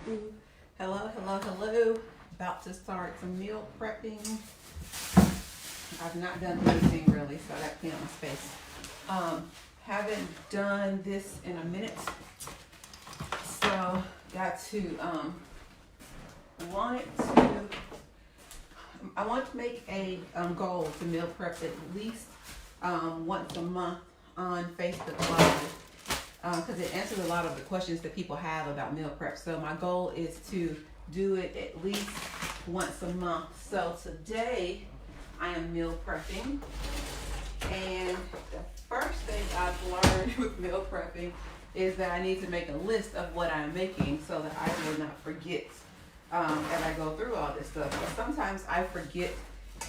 Hello, hello, hello. About to start some meal prepping. I've not done anything really, so I got to clean up my space. Haven't done this in a minute, so got to wanted to. I want to make a goal to meal prep at least once a month on Facebook Live. Because it answers a lot of the questions that people have about meal prep. So my goal is to do it at least once a month. So today I am meal prepping, and the first thing I've learned with meal prepping is that I need to make a list of what I'm making so that I will not forget as I go through all this stuff. But sometimes I forget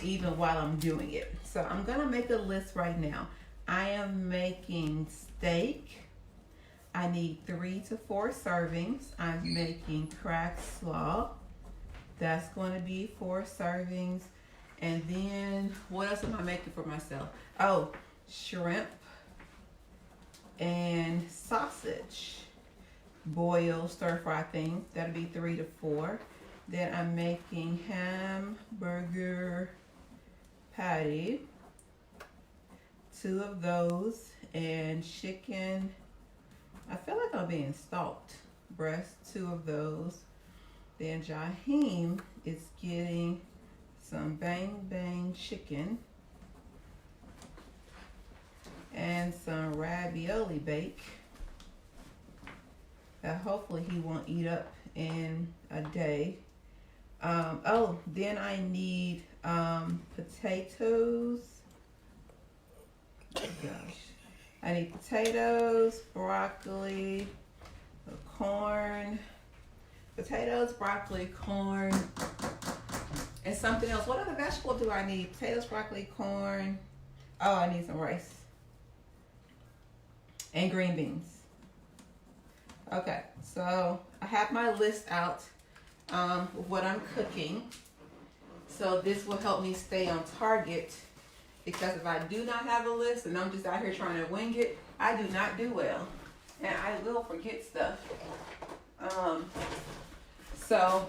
even while I'm doing it. So I'm gonna make a list right now. I am making steak. I need 3 to 4 servings. I'm making cracked slaw. That's going to be 4 servings. And then what else am I making for myself? Oh, shrimp and sausage. Boiled stir fry thing. That'll be 3 to 4. Then I'm making hamburger patty. 2 of those. And chicken. I feel like I'm being stalked. Breast, 2 of those. Then Jaheim is getting some bang bang chicken and some ravioli bake that hopefully he won't eat up in a day. Then I need potatoes. Oh gosh. I need potatoes, broccoli, corn, potatoes, broccoli, corn, and something else. What other vegetable do I need? Potatoes, broccoli, corn. Oh, I need some rice and green beans. Okay, so I have my list out of what I'm cooking. So this will help me stay on target. Because if I do not have a list and I'm just out here trying to wing it, I do not do well. And I will forget stuff. So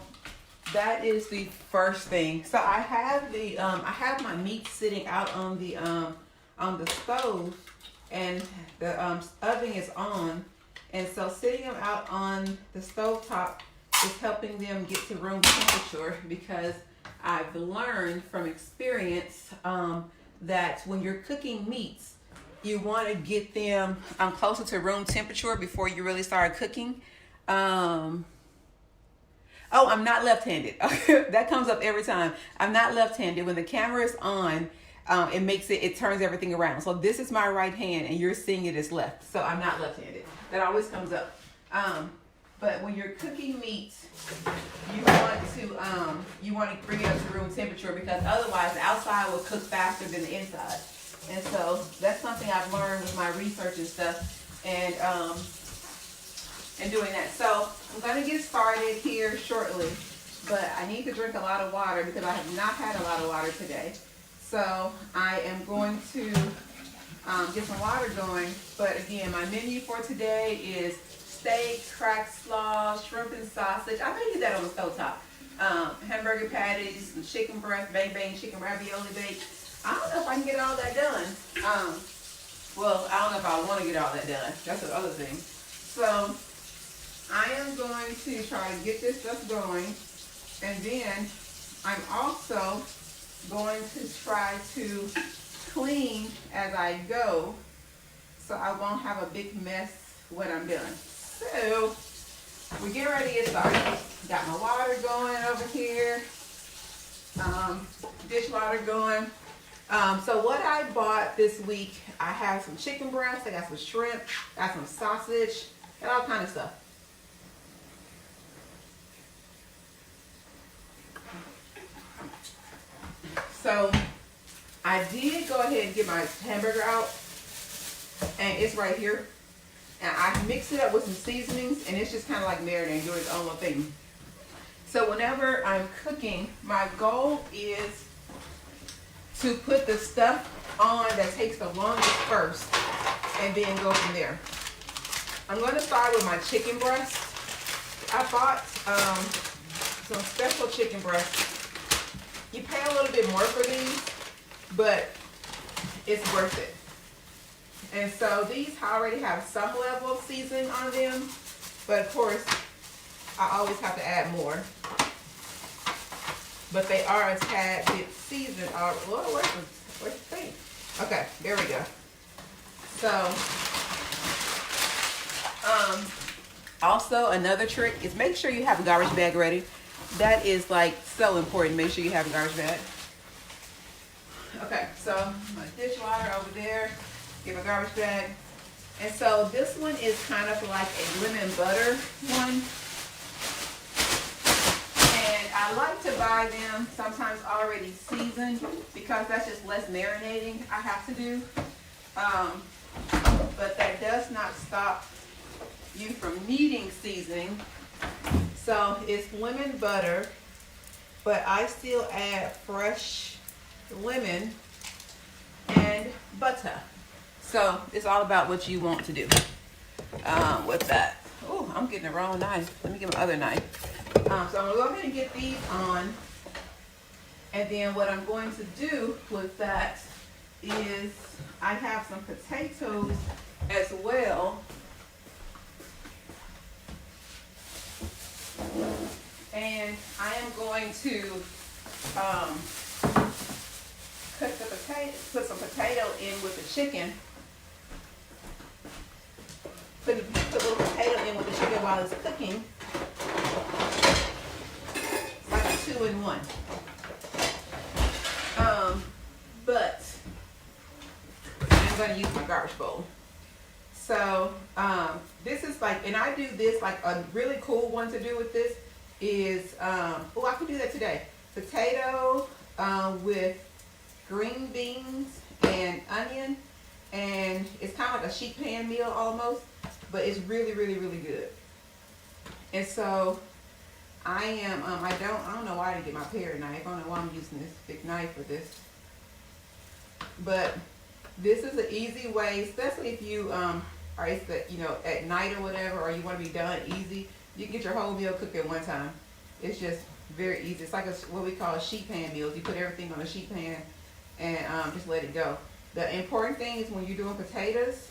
that is the first thing. So I have I have my meat sitting out on the stove, and the oven is on. And so sitting them out on the stove top is helping them get to room temperature, because I've learned from experience that when you're cooking meats, you want to get them closer to room temperature before you really start cooking. I'm not left-handed. That comes up every time. I'm not left-handed. When the camera is on, it turns everything around. So this is my right hand and you're seeing it as left. So I'm not left-handed. That always comes up. But when you're cooking meat, you want to bring it up to room temperature, because otherwise the outside will cook faster than the inside. And so that's something I've learned with my research and stuff, and doing that. So I'm going to get started here shortly, but I need to drink a lot of water because I have not had a lot of water today. So I am going to get some water going. But again, my menu for today is steak, cracked slaw, shrimp and sausage. I may do that on the stovetop. Hamburger patties, some chicken breast, bang bang chicken ravioli bake. I don't know if I can get all that done. Well, I don't know if I want to get all that done. That's the other thing. So I am going to try to get this stuff going, and then I'm also going to try to clean as I go, so I won't have a big mess when I'm done. So we get ready to get started. Got my water going over here, dish water going. So what I bought this week, I have some chicken breast, I got some shrimp, got some sausage, and all kind of stuff. So I did go ahead and get my hamburger out, and it's right here. And I mix it up with some seasonings, and it's just kind of like marinating, doing its own little thing. So whenever I'm cooking, my goal is to put the stuff on that takes the longest first, and then go from there. I'm going to start with my chicken breast. I bought some special chicken breasts. You pay a little bit more for these, but it's worth it. And so these already have some level of seasoning on them, but of course, I always have to add more. But they are a tad bit seasoned. Well, where's the thing? Okay, there we go. So, also another trick is make sure you have a garbage bag ready. That is like so important. Make sure you have a garbage bag. Okay, so my dishwater over there. Get my garbage bag. And so this one is kind of like a lemon butter one. And I like to buy them sometimes already seasoned because that's just less marinating I have to do. But that does not stop you from needing seasoning. So it's lemon butter, but I still add fresh lemon and butter. So it's all about what you want to do with that. Oh, I'm getting the wrong knife. Let me get my other knife. So I'm gonna go ahead and get these on. And then what I'm going to do with that is I have some potatoes as well. And I am going to put some potato in with the chicken. Put a little potato in with the chicken while it's cooking. It's like a 2-in-1. But I'm going to use my garbage bowl. So this is like, and I do this like a really cool one to do with this is, I can do that today. Potato with green beans and onion, and it's kind of like a sheet pan meal almost, but it's really, really, really good. And so I am, I don't know why I didn't get my paring knife. I don't know why I'm using this big knife for this. But this is an easy way, especially if you are at night or whatever, or you want to be done easy. You can get your whole meal cooked at one time. It's just very easy. It's like what we call a sheet pan meal. You put everything on a sheet pan and just let it go. The important thing is when you're doing potatoes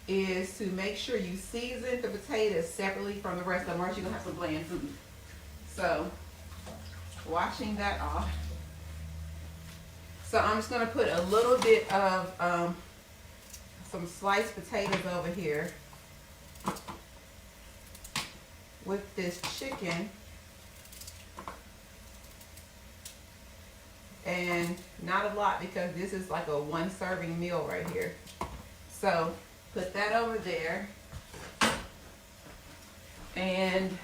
is to make sure you season the potatoes separately from the rest of them, or else you're going to have some bland food. So, washing that off. So I'm just going to put a little bit of some sliced potatoes over here with this chicken. And not a lot because this is like a 1-serving meal right here. So put that over there. And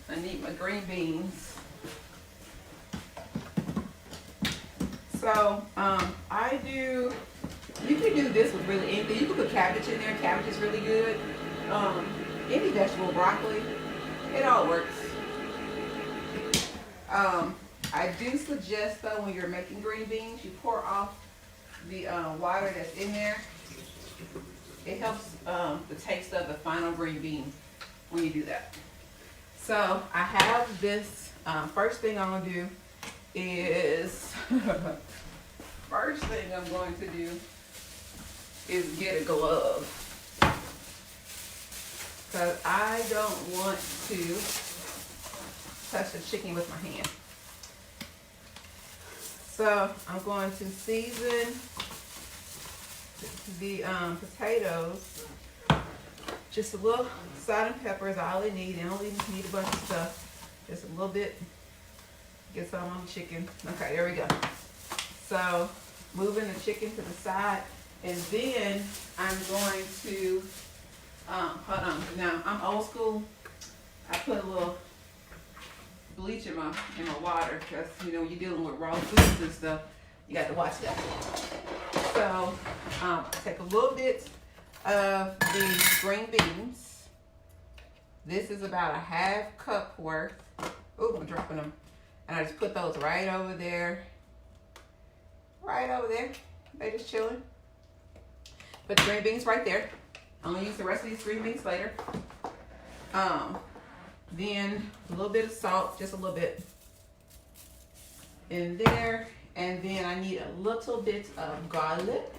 I need my green beans. So you can do this with really anything. You can put cabbage in there. Cabbage is really good. Any vegetable, broccoli, it all works. I do suggest though when you're making green beans, you pour off the water that's in there. It helps the taste of the final green bean when you do that. So I have this, first thing I'm going to do is, get a glove. Because I don't want to touch the chicken with my hand. So I'm going to season the potatoes. Just a little salt and pepper is all I need. I don't even need a bunch of stuff. Just a little bit. Get some on the chicken. Okay, there we go. So moving the chicken to the side. And then I'm going to, hold on. Now I'm old school. I put a little bleach in my water because when you're dealing with raw foods and stuff, you got to watch that. So take a little bit of the green beans. This is about a half cup worth. Oh, I'm dropping them. And I just put those right over there. Right over there. They just chilling. Put the green beans right there. I'm gonna use the rest of these green beans later. Then a little bit of salt, just a little bit in there. And then I need a little bit of garlic.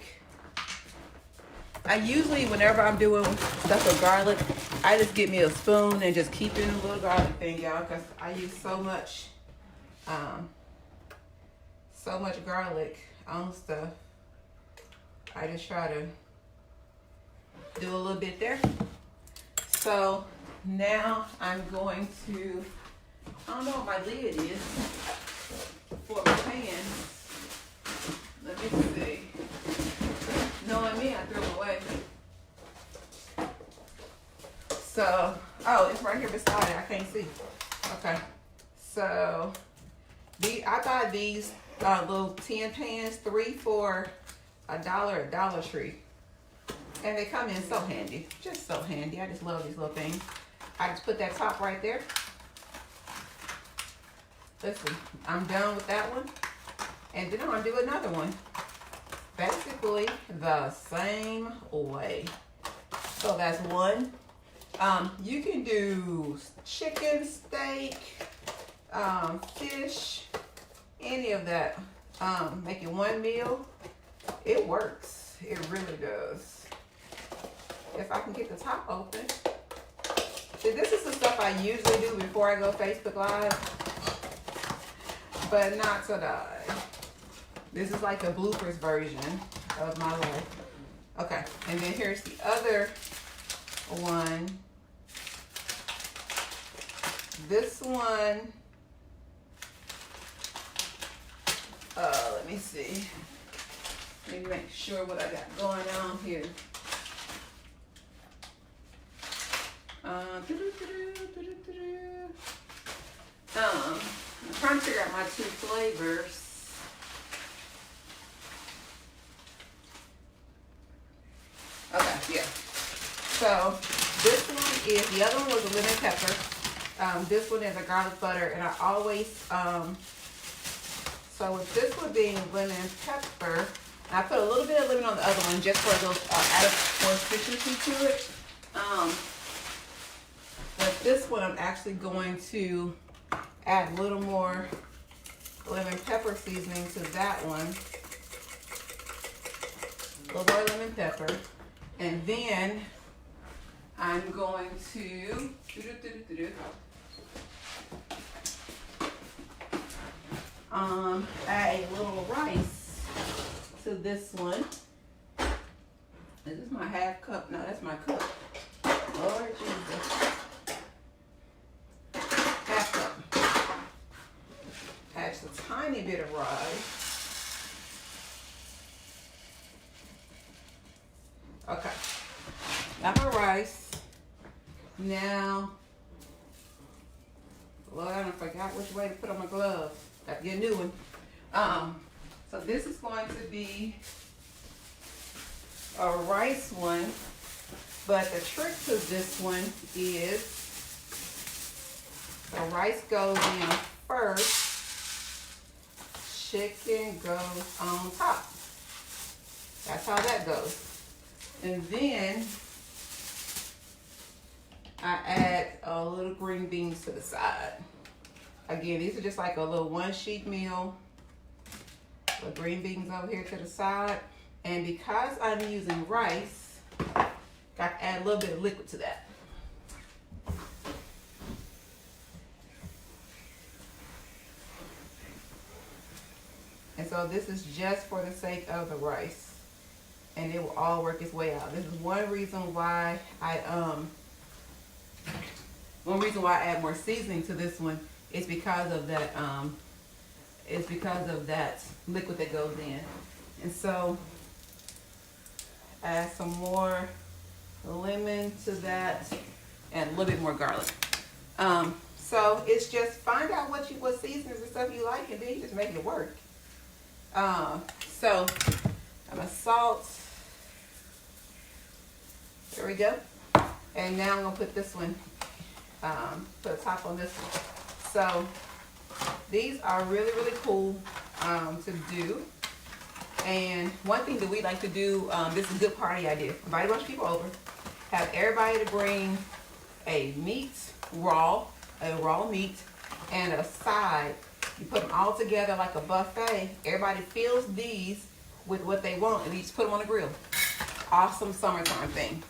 I usually, whenever I'm doing stuff with garlic, I just get me a spoon and just keep in a little garlic thing, y'all, because I use so much garlic on stuff. I just try to do a little bit there. So now I'm going to, I don't know what my lid is for my pan. Let me see. Knowing me, I threw them away. So, oh, it's right here beside it. I can't see. Okay. So, I buy these little tin pans, 3 for $1 at Dollar Tree. And they come in so handy. Just so handy. I just love these little things. I just put that top right there. Listen, I'm done with that one. And then I'm going to do another one. Basically the same way. So that's one. You can do chicken, steak, fish, any of that. Make it one meal. It works. It really does. If I can get the top open. See, this is the stuff I usually do before I go Facebook Live. But not today. This is like a bloopers version of my life. Okay, and then here's the other one. This one, let me see. Let me make sure what I got going on here. I'm trying to figure out my 2 flavors. Okay, yeah. So this one is, the other one was a lemon pepper. This one is a garlic butter, and I always, so with this one being lemon pepper, I put a little bit of lemon on the other one just for a little, add more citrusy to it. But this one I'm actually going to add a little more lemon pepper seasoning to that one. A little more lemon pepper. And then I'm going to add a little rice to this one. Is this my half cup? No, that's my cup. Lord Jesus. Half cup. Add just a tiny bit of rice. Okay. Got my rice. Now, Lord, I forgot which way to put on my gloves. Got to get a new one. So this is going to be a rice one, but the trick to this one is the rice goes in first, chicken goes on top. That's how that goes. And then I add a little green beans to the side. Again, these are just like a little 1-sheet meal. The green beans over here to the side. And because I'm using rice, got to add a little bit of liquid to that. And so this is just for the sake of the rice. And it will all work its way out. This is one reason why I add more seasoning to this one is because of that liquid that goes in. And so add some more lemon to that and a little bit more garlic. So it's just find out what seasonings and stuff you like, and then you just make it work. So I'm gonna salt. There we go. And now I'm gonna put this one, put a top on this one. So these are really, really cool to do. And one thing that we like to do, this is a good party idea. Invite a bunch of people over have everybody to bring a raw meat, and a side. You put them all together like a buffet. Everybody fills these with what they want, and you just put them on the grill. Awesome summertime thing.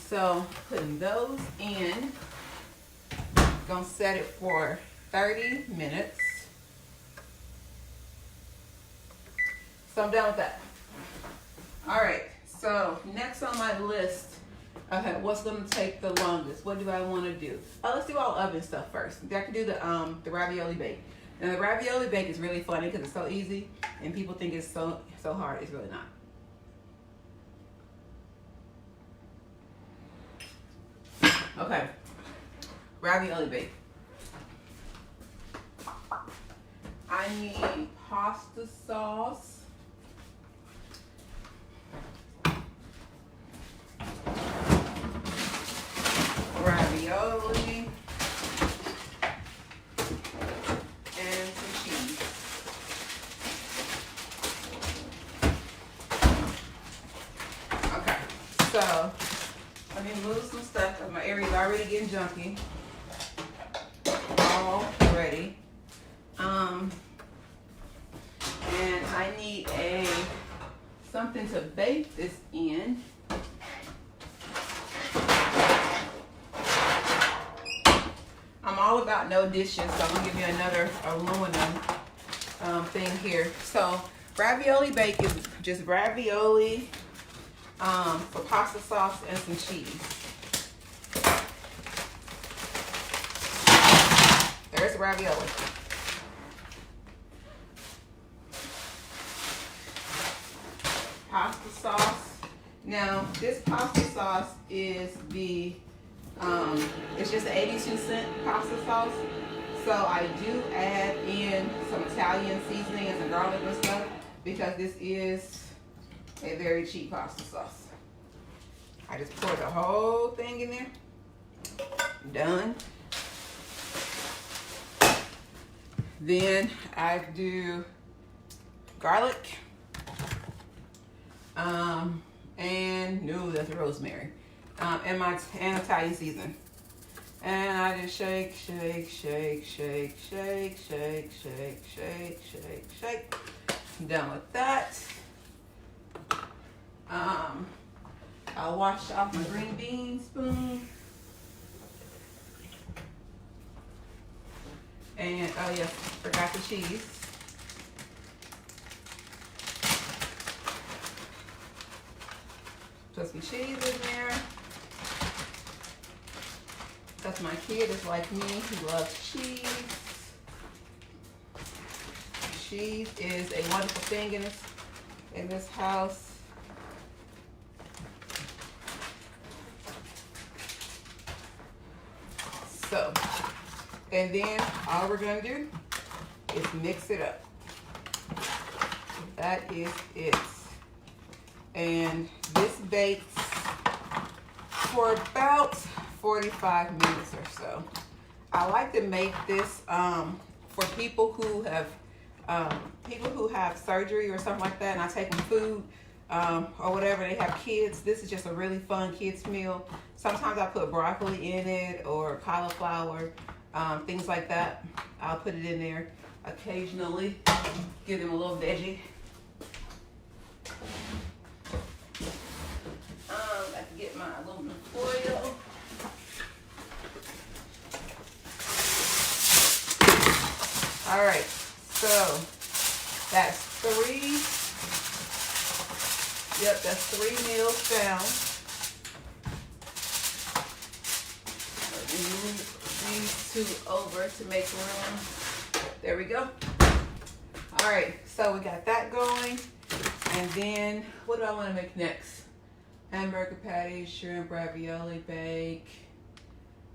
So putting those in, gonna set it for 30 minutes. So I'm done with that. All right, so next on my list, okay, what's gonna take the longest? What do I wanna do? Let's do all oven stuff first. I can do the ravioli bake. Now the ravioli bake is really funny because it's so easy and people think it's so hard. It's really not. Okay, ravioli bake. I need pasta sauce. Ravioli. And some cheese. Okay, so let me move some stuff because my area is already getting junky. Already. And I need something to bake this in. I'm all about no dishes, so I'm gonna give you another aluminum thing here. So ravioli bake is just ravioli for pasta sauce and some cheese. There's the ravioli. Pasta sauce. Now this pasta sauce is it's just an 82-cent pasta sauce. So I do add in some Italian seasoning and some garlic and stuff because this is a very cheap pasta sauce. I just pour the whole thing in there. Done. Then I do garlic. And no, that's rosemary. And Italian seasoning. And I just shake, shake, shake, shake, shake, shake, shake, shake, shake, shake. Done with that. I'll wash off my green bean spoon. And oh yes, forgot the cheese. Put some cheese in there. Because my kid is like me, he loves cheese. Cheese is a wonderful thing in this house. So, and then all we're gonna do is mix it up. That is it. And this bakes for about 45 minutes or so. I like to make this for people who have surgery or something like that, and I take them food or whatever. They have kids. This is just a really fun kids meal. Sometimes I put broccoli in it or cauliflower, things like that. I'll put it in there occasionally. Give them a little veggie. I can get my aluminum foil. All right, so that's 3. Yep, that's 3 meals down. Let me move these 2 over to make room. There we go. All right, so we got that going. And then, what do I want to make next? Hamburger patties, shrimp, ravioli bake.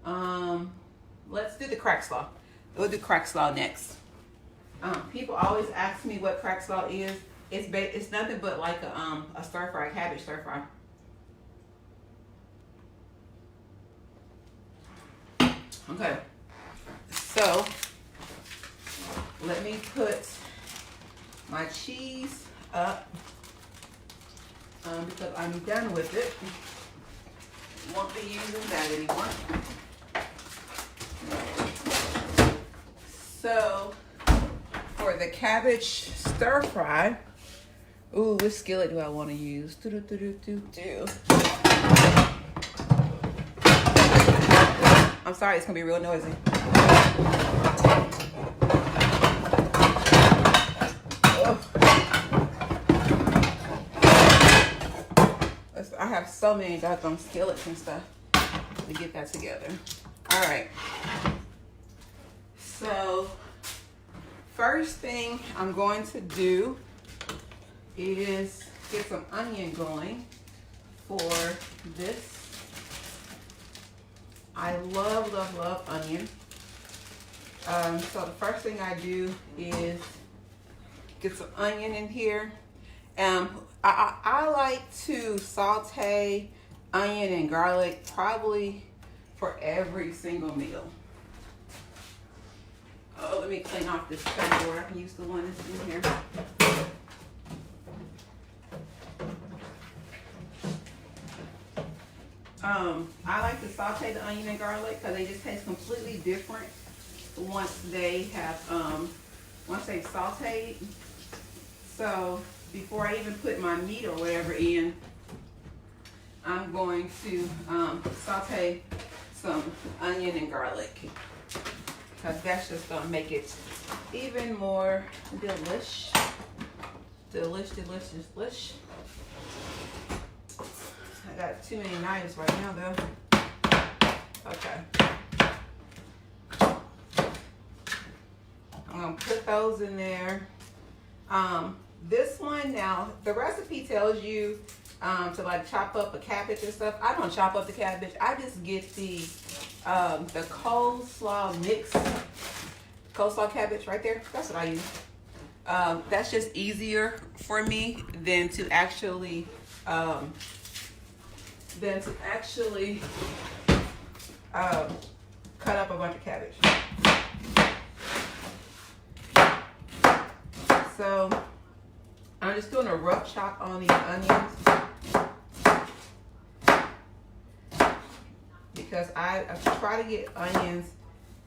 Let's do the crack slaw. We'll do crack slaw next. People always ask me what crack slaw is. It's nothing but like a stir fry, cabbage stir fry. Okay, so let me put my cheese up because I'm done with it. won't be using that anymore. So for the cabbage stir fry, ooh, which skillet do I want to use? I'm sorry, it's gonna be real noisy. I have so many doggone skillets and stuff to get that together. All right. So first thing I'm going to do is get some onion going for this. I love, love, love onion. So the first thing I do is get some onion in here. I like to saute onion and garlic probably for every single meal. Oh, let me clean off this cutting board. I can use the one that's in here. I like to saute the onion and garlic because they just taste completely different once they have once they've sauteed. So before I even put my meat or whatever in, I'm going to saute some onion and garlic because that's just gonna make it even more delish. Delish. I got too many knives right now though. Okay. I'm gonna put those in there. This one now, the recipe tells you to like chop up a cabbage and stuff. I don't chop up the cabbage. I just get the coleslaw mix, coleslaw cabbage right there. That's what I use. That's just easier for me than to actually cut up a bunch of cabbage. So I'm just doing a rough chop on these onions because I try to get onions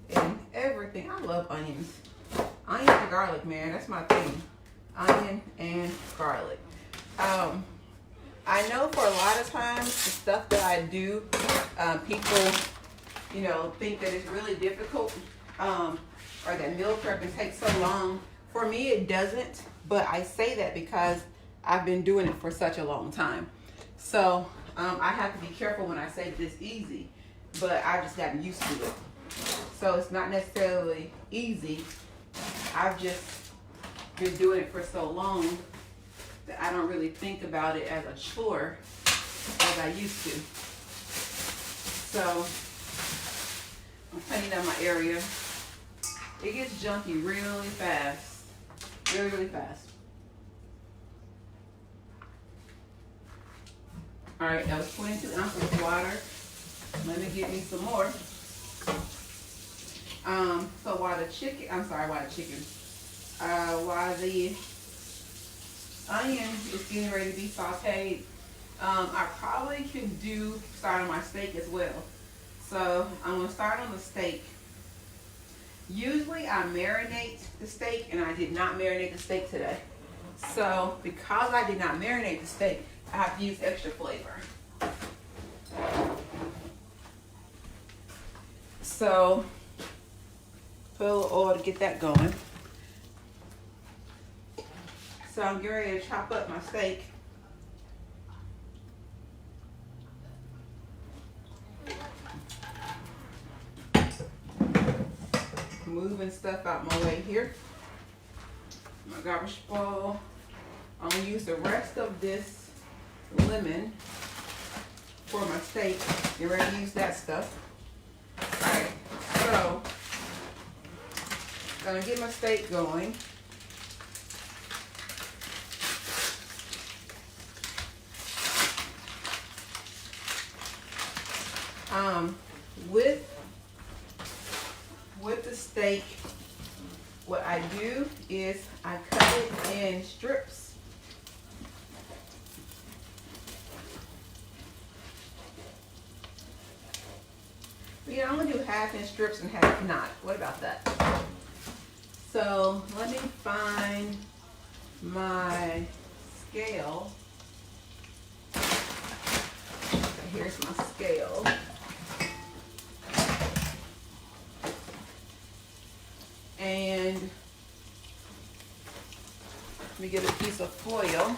in everything. I love onions. Onion and garlic, man, that's my thing. Onion and garlic. I know for a lot of times the stuff that I do, people, think that it's really difficult, or that meal prepping takes so long. For me, it doesn't, but I say that because I've been doing it for such a long time. So I have to be careful when I say that it's easy, but I've just gotten used to it. So it's not necessarily easy. I've just been doing it for so long that I don't really think about it as a chore as I used to. So I'm cleaning up my area. It gets junky really fast. Really, really fast. All right, that was 22 ounces of water. Let me get me some more. So while the onion is getting ready to be sauteed, I probably can start on my steak as well. So I'm gonna start on the steak. Usually I marinate the steak, and I did not marinate the steak today. So because I did not marinate the steak, I have to use extra flavor. So put a little oil to get that going. So I'm getting ready to chop up my steak. Moving stuff out my way here. My garbage bowl. I'm gonna use the rest of this lemon for my steak. Get ready to use that stuff. Alright, so gonna get my steak going. With the steak, what I do is I cut it in strips. But yeah, I'm gonna do half in strips and half not. What about that? So let me find my scale. Okay, here's my scale. And let me get a piece of foil.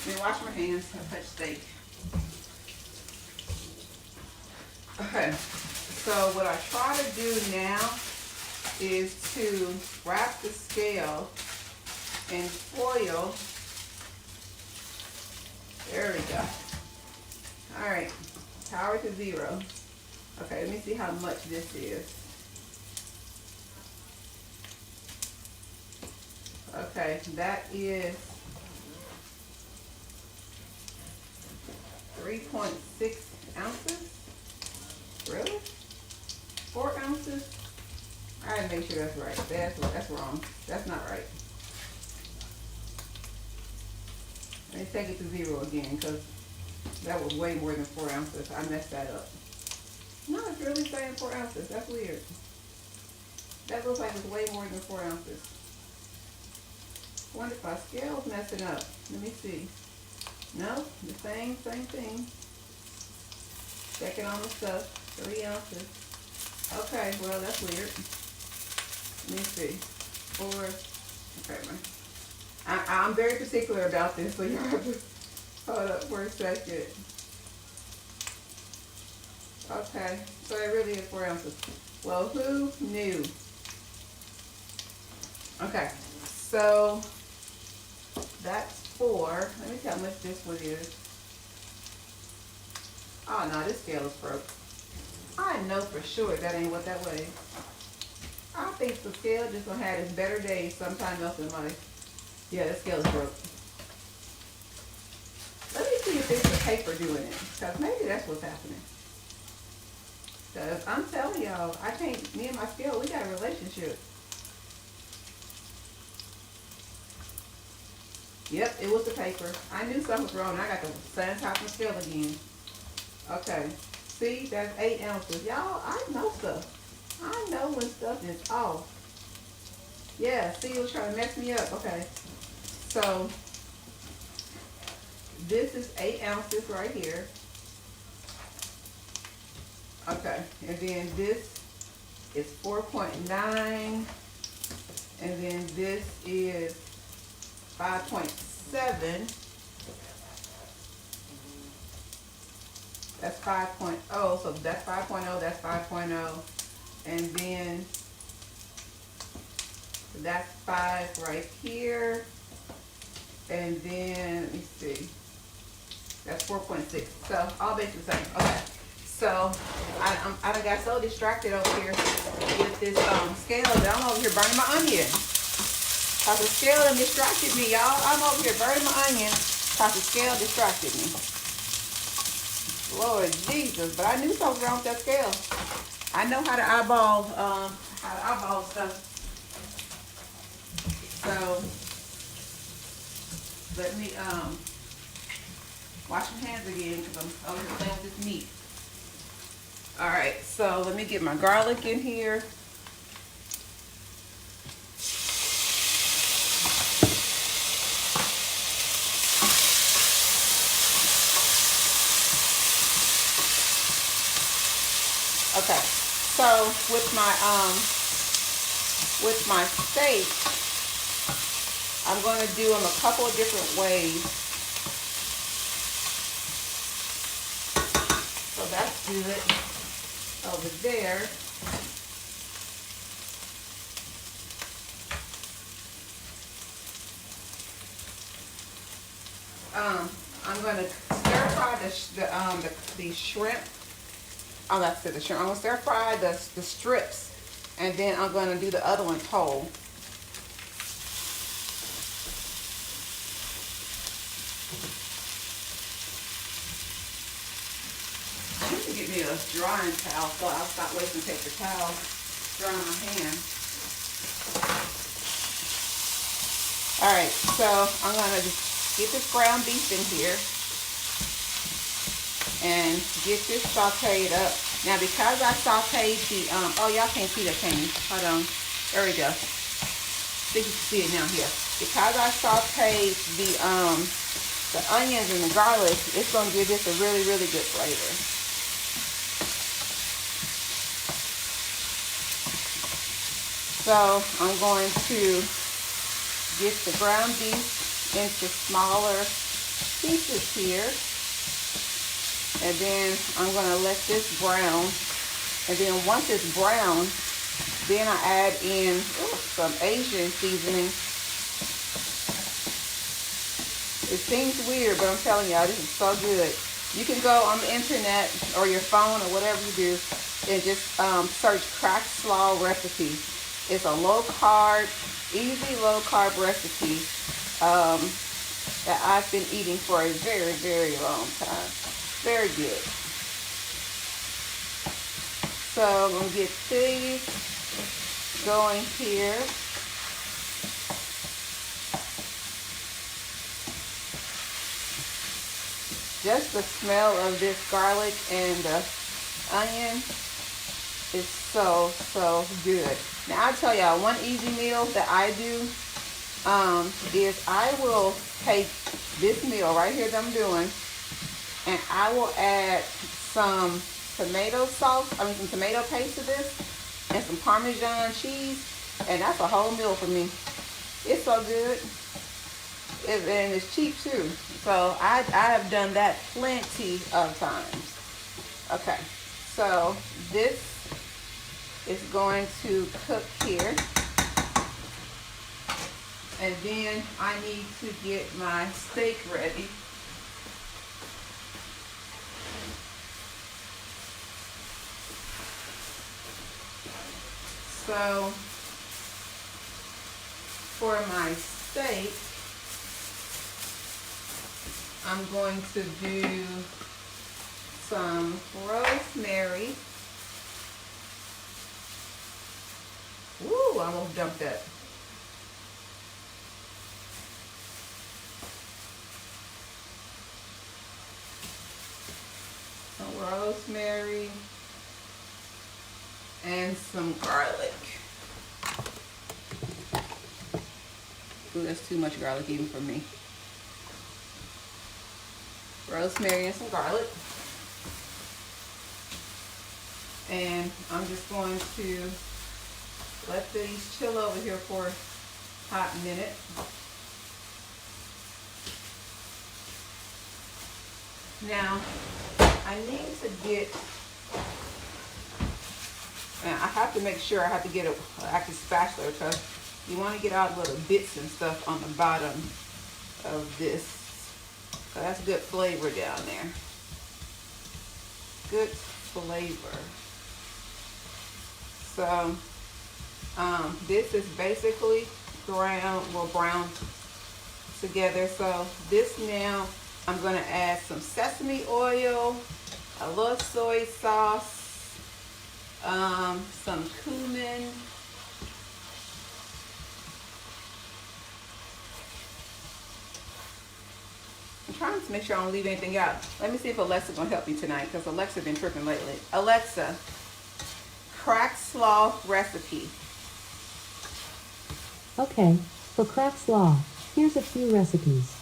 Let me wash my hands. I touch steak. Okay, so what I try to do now is to wrap the scale in foil. There we go. All right, power to 0. Okay, let me see how much this is. Okay, that is 3.6 ounces. Really? 4 ounces? I gotta make sure that's right. That's wrong. That's not right. Let me take it to 0 again, because that was way more than 4 ounces. I messed that up. No, it's really saying 4 ounces. That's weird. That looks like it's way more than 4 ounces. I wonder if my scale's messing up. Let me see. No, the same thing. Checking on the stuff. 3 ounces. Okay, well, that's weird. Let me see. 4. Okay, I'm very particular about this, so you have to hold up for a second. Okay, so it really is 4 ounces. Well, who knew? Okay, so that's 4. Let me see how much this one is. Oh no, this scale is broke. I know for sure that ain't what that weighs. I think the scale just gonna have its better days sometime else in life. Yeah, this scale is broke. Let me see if it's the paper doing it, because maybe that's what's happening. Because I'm telling y'all, I can't, me and my scale, we got a relationship. Yep, it was the paper. I knew something was wrong. I got the same type of scale again. Okay. See, that's 8 ounces. Y'all, I know stuff. I know when stuff is off. Yeah, see, it was trying to mess me up. Okay. So, this is 8 ounces right here. Okay. And then this is 4.9. And then this is 5.7. That's 5.0, so that's 5.0, that's 5.0, and then that's 5 right here, and then, let me see, that's 4.6, so all basically the same. Okay, so I done got so distracted over here with this scale that I'm over here burning my onion. Cause the scale done distracted me, y'all. I'm over here burning my onion cause the scale distracted me. Lord Jesus, but I knew something was wrong with that scale. I know how to eyeball stuff. So let me wash my hands again because I'm over here playing with this meat. All right, so let me get my garlic in here. Okay, so with my steak, I'm going to do them a couple of different ways. So that's good over there. I'm going to stir fry the shrimp. Oh, that's it, the shrimp. I'm going to stir fry the strips, and then I'm going to do the other ones whole. I need to get me a drying towel so I'll stop wasting paper towels drying my hand. All right, so I'm going to just get this ground beef in here and get this sauteed up. Now, because I sauteed the, oh, y'all can't see that, can you? Hold on. There we go. I think you can see it now here. Because I sauteed the onions and the garlic, it's going to give this a really, really good flavor. So I'm going to get the ground beef into smaller pieces here. And then I'm going to let this brown. And then once it's brown, then I add in some Asian seasoning. It seems weird, but I'm telling y'all, this is so good. You can go on the internet or your phone or whatever you do and just search cracked slaw recipe. It's a low carb, easy low carb recipe that I've been eating for a very, very long time. Very good. So I'm going to get these going here. Just the smell of this garlic and the onion is so, so good. Now I'll tell y'all one easy meal that I do is I will take this meal right here that I'm doing and I will add some tomato sauce, some tomato paste to this and some Parmesan cheese, and that's a whole meal for me. It's so good. And it's cheap too. So I have done that plenty of times. Okay, so this is going to cook here. And then I need to get my steak ready. So for my steak, I'm going to do some rosemary. Woo, I almost dumped that. Some rosemary and some garlic. Ooh, that's too much garlic even for me. Rosemary and some garlic. And I'm just going to let these chill over here for a hot minute. Now, I need to get, and I have to make sure I have to get an active spatula because you want to get out little bits and stuff on the bottom of this. So that's good flavor down there. Good flavor. So this is basically brown together. So this now I'm going to add some sesame oil, a little soy sauce, some cumin. I'm trying to make sure I don't leave anything out. Let me see if Alexa's gonna help me tonight because Alexa's been tripping lately. Alexa, cracked slaw recipe. Okay, for cracked slaw, here's a few recipes.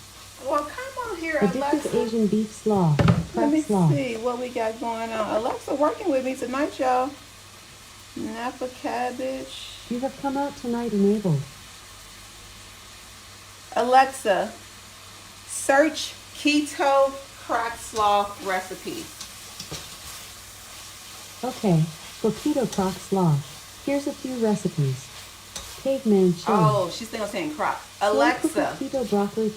Well, come on here, Alexa. Addictive Asian beef slaw, Let me cracked slaw. see what we got going on. Alexa working with me tonight, y'all. Napa cabbage. You have come out tonight enabled. Alexa, search keto cracked slaw recipe. Okay, for keto cracked slaw, here's a few recipes. Caveman chili. Oh, she's still saying crock. Alexa, keto broccoli.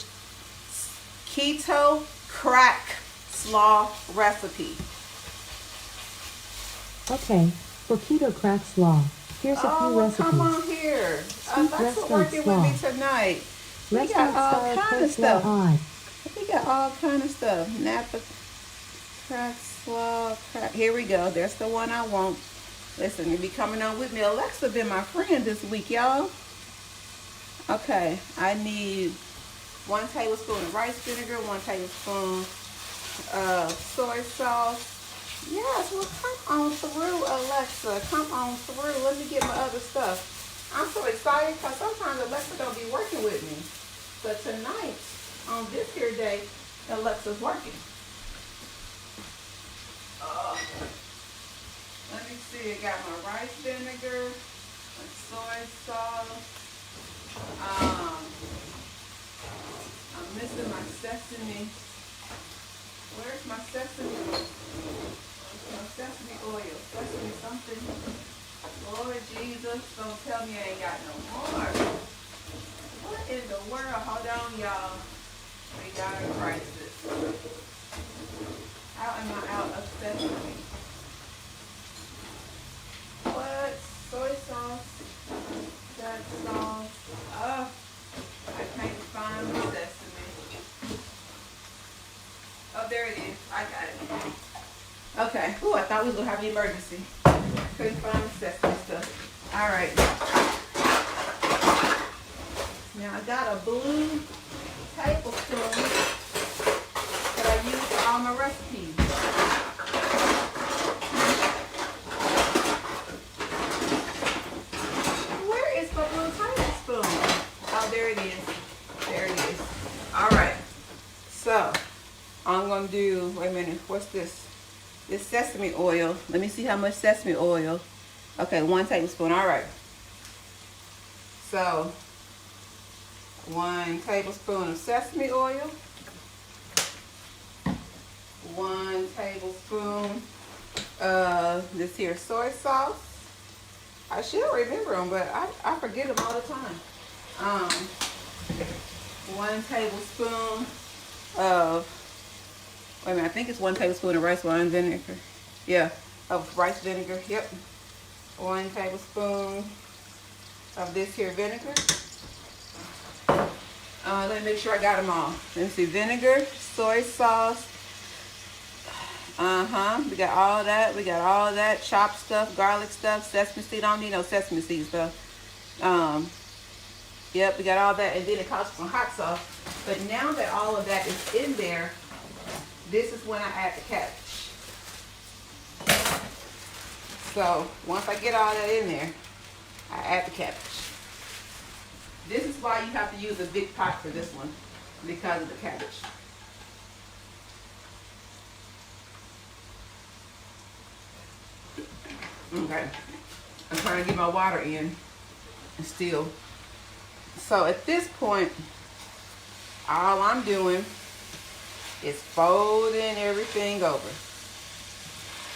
keto crack slaw recipe. Okay, for keto cracked slaw, here's a few recipes. Come on here. Sweet Alexa restaurant working slaw. with me tonight. We Restaurant got all style kind of coleslaw stuff. odd. We got all kind of stuff. Napa crack slaw. Here we go. There's the one I want. Listen, you be coming on with me. Alexa been my friend this week, y'all. Okay, I need 1 tablespoon of rice vinegar, 1 tablespoon of soy sauce. Yes, well, come on through, Alexa. Come on through. Let me get my other stuff. I'm so excited because sometimes Alexa don't be working with me. But tonight, on this here day, Alexa's working. Let me see. I got my rice vinegar, my soy sauce. I'm missing my sesame. Where's my sesame? My sesame oil, sesame something. Lord Jesus, don't tell me I ain't got no more. What in the world? Hold on, y'all. We got a crisis. How am I out of sesame? What? Soy sauce. That sauce. Oh, I can't find the sesame. Oh, there it is. I got it. Okay. Ooh, I thought we was going to have an emergency. Couldn't find the sesame stuff. All right. Now, I got a blue tablespoon that I use for all my recipes. Where is my blue tablespoon? Oh, there it is. There it is. All right. So, I'm going to do, wait a minute, what's this? This sesame oil. Let me see how much sesame oil. Okay, 1 tablespoon. All right. So, 1 tablespoon of sesame oil. 1 tablespoon of this here soy sauce. I should remember them, but I forget them all the time. 1 tablespoon of, wait a minute, I think it's 1 tablespoon of rice wine vinegar. Yeah, of rice vinegar, yep. 1 tablespoon of this here vinegar. Let me make sure I got them all. Let me see, vinegar, soy sauce. We got all that. We got all that. Chopped stuff, garlic stuff, sesame seed. I don't need no sesame seed stuff. Yep, we got all that. And then it calls for some hot sauce. But now that all of that is in there, this is when I add the cabbage. So once I get all that in there, I add the cabbage. This is why you have to use a big pot for this one, because of the cabbage. Okay, I'm trying to get my water in still. So at this point, all I'm doing is folding everything over.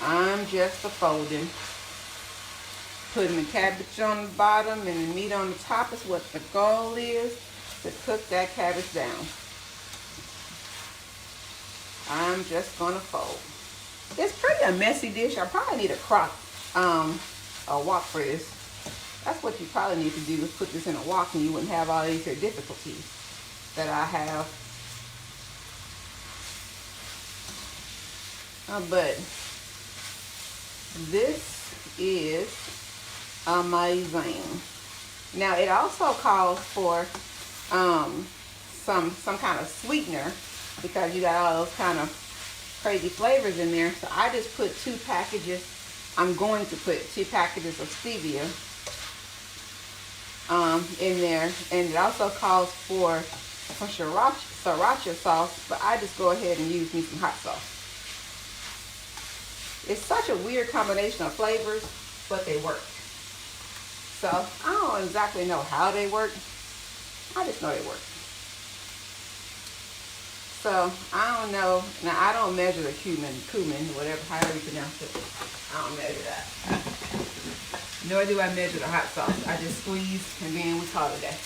I'm just folding. Putting the cabbage on the bottom and the meat on the top is what the goal is, to cook that cabbage down. I'm just gonna fold. It's pretty a messy dish. I probably need a wok for this. That's what you probably need to do, is put this in a wok, and you wouldn't have all these here difficulties that I have. But this is amazing. Now it also calls for some kind of sweetener, because you got all those kind of crazy flavors in there. So I just put 2 packages. I'm going to put 2 packages of stevia in there, and it also calls for some sriracha sauce, but I just go ahead and use me some hot sauce. It's such a weird combination of flavors, but they work. So I don't exactly know how they work. I just know they work. So I don't know. Now I don't measure the cumin, whatever, however you pronounce it. I don't measure that. Nor do I measure the hot sauce. I just squeeze and then we call it a day.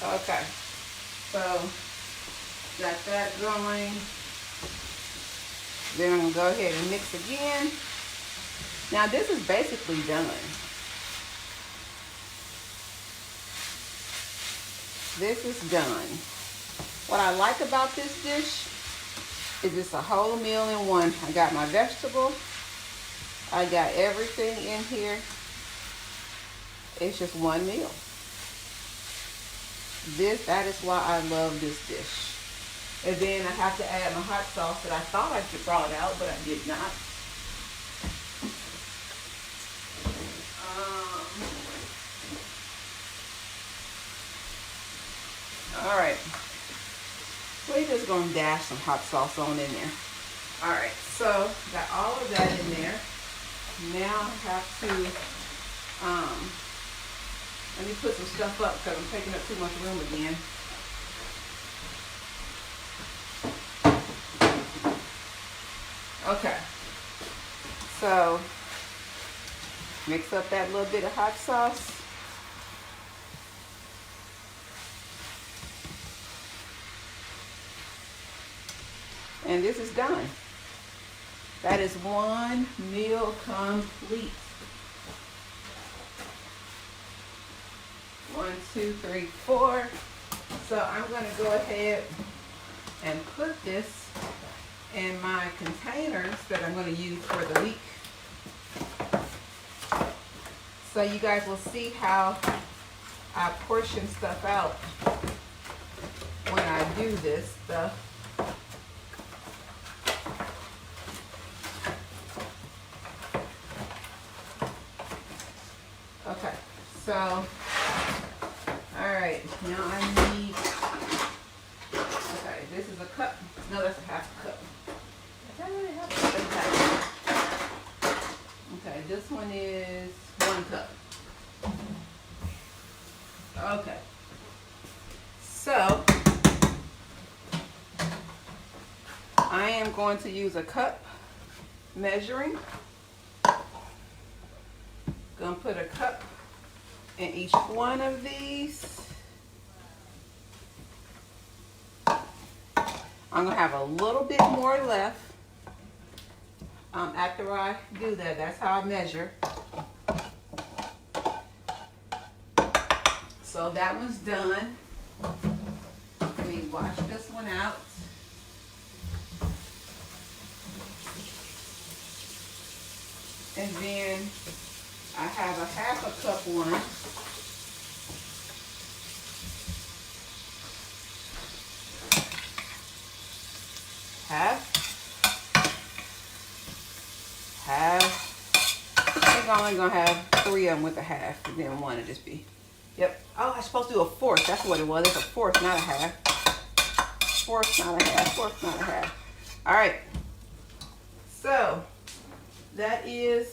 Okay. So got that going. Then I'm gonna go ahead and mix again. Now this is basically done. This is done. What I like about this dish is it's a whole meal in one. I got my vegetable. I got everything in here. It's just one meal. That is why I love this dish. And then I have to add my hot sauce that I thought I brought out, but I did not. All right. We're just gonna dash some hot sauce on in there. All right, so got all of that in there. Now I have to, let me put some stuff up because I'm taking up too much room again. Okay, so mix up that little bit of hot sauce. And this is done. That is one meal complete. 1, 2, 3, 4. So I'm going to go ahead and put this in my containers that I'm going to use for the week. So you guys will see how I portion stuff out when I do this stuff. Okay, so, all right, now I need, okay, this is a cup. No, that's a half a cup. Is that really half a cup? That's half a cup. Okay, this one is 1 cup. Okay, so I am going to use a cup measuring. Gonna put a cup in each one of these. I'm gonna have a little bit more left after I do that. That's how I measure. So that one's done. Let me wash this one out. And then I have a half a cup one. Half. I think I'm only gonna have 3 of them with a half, and then one to just be. Yep. Oh, I'm supposed to do a fourth. That's what it was. It's a fourth, not a half. Fourth, not a half. Fourth, not a half. All right. So that is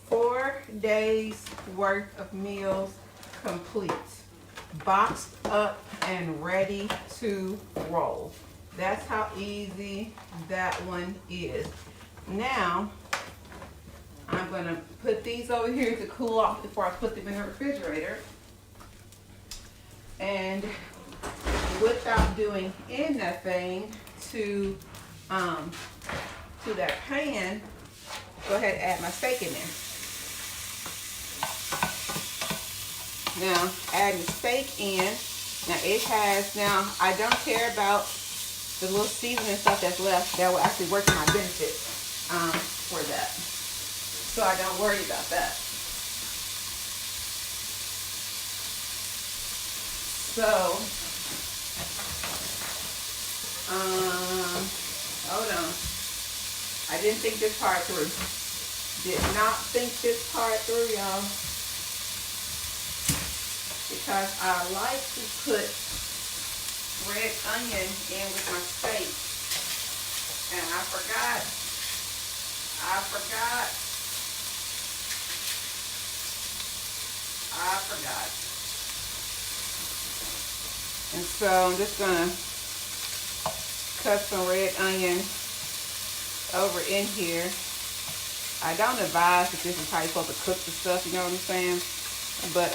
4 days worth of meals complete, boxed up and ready to roll. That's how easy that one is. Now I'm gonna put these over here to cool off before I put them in the refrigerator. And without doing anything to that pan, go ahead and add my steak in there. Now, adding the steak in. Now, it has, now, I don't care about the little seasoning stuff that's left. That will actually work to my benefit for that. So I don't worry about that. So, hold on. I didn't think this part through. Did not think this part through, y'all. Because I like to put red onion in with my steak. And I forgot. And so I'm just gonna cut some red onion over in here. I don't advise that this is how you're supposed to cook the stuff, you know what I'm saying? But,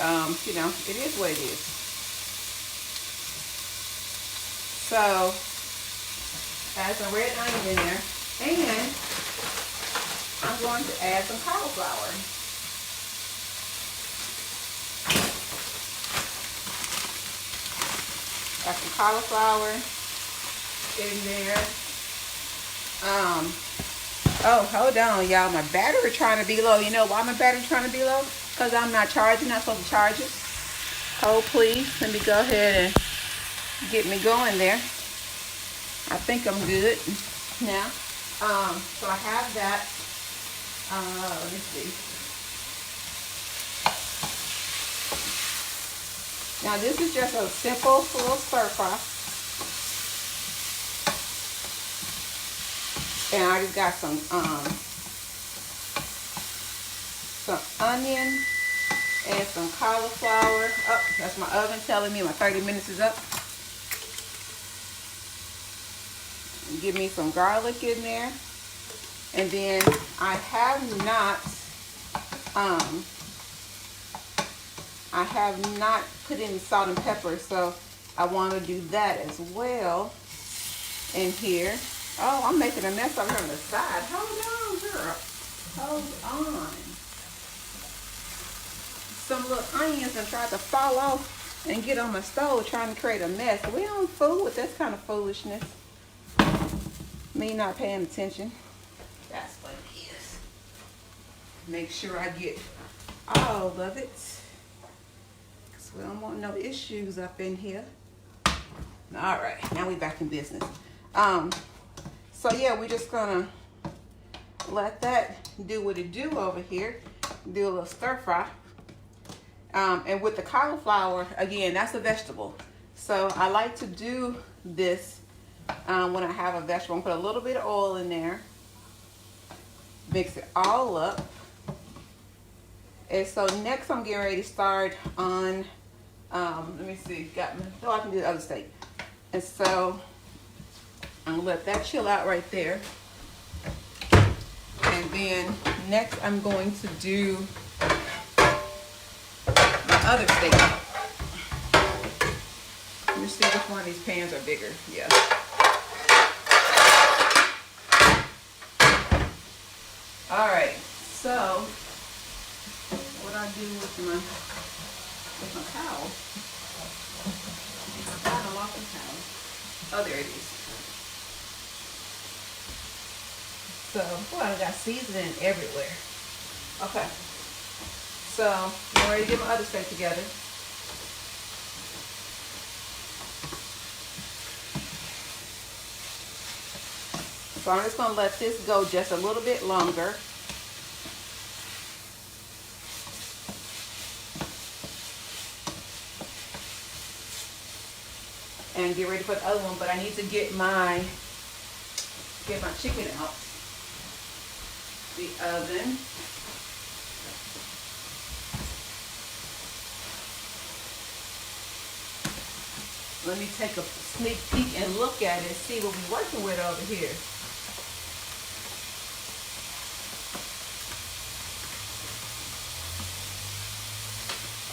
you know, it is what it is. So, add some red onion in there. And I'm going to add some cauliflower. Got some cauliflower in there. Oh, hold on, y'all. My battery trying to be low. You know why my battery trying to be low? Because I'm not charging. I'm supposed to charge it. Hold please. Let me go ahead and get me going there. I think I'm good now. So I have that. Let me see. Now this is just a simple little stir fry. And I just got some onion and some cauliflower. Oh, that's my oven telling me my 30 minutes is up. Give me some garlic in there. And then I have not put any salt and pepper, so I want to do that as well in here. Oh, I'm making a mess over here on the side. Hold on, girl. Hold on. Some little onions and tried to fall off and get on my stove trying to create a mess. We don't fool with this kind of foolishness. Me not paying attention. That's what it is. Make sure I get all of it. Because we don't want no issues up in here. All right, now we back in business. So yeah, we're just gonna let that do what it do over here. Do a little stir fry. And with the cauliflower, again, that's a vegetable. So I like to do this when I have a vegetable. I'm gonna put a little bit of oil in there. Mix it all up. And so next I'm getting ready to start on, let me see, I can do the other steak. And so I'm gonna let that chill out right there. And then next I'm going to do my other steak. Let me see which one of these pans are bigger. Yeah. All right, so what I do with my towel? I lost the towel. Oh, there it is. So, boy, I got seasoning everywhere. Okay. So, I'm ready to get my other steak together. So I'm just gonna let this go just a little bit longer. And get ready for the other one, but I need to get my chicken out the oven. Let me take a sneak peek and look at it, see what we're working with over here.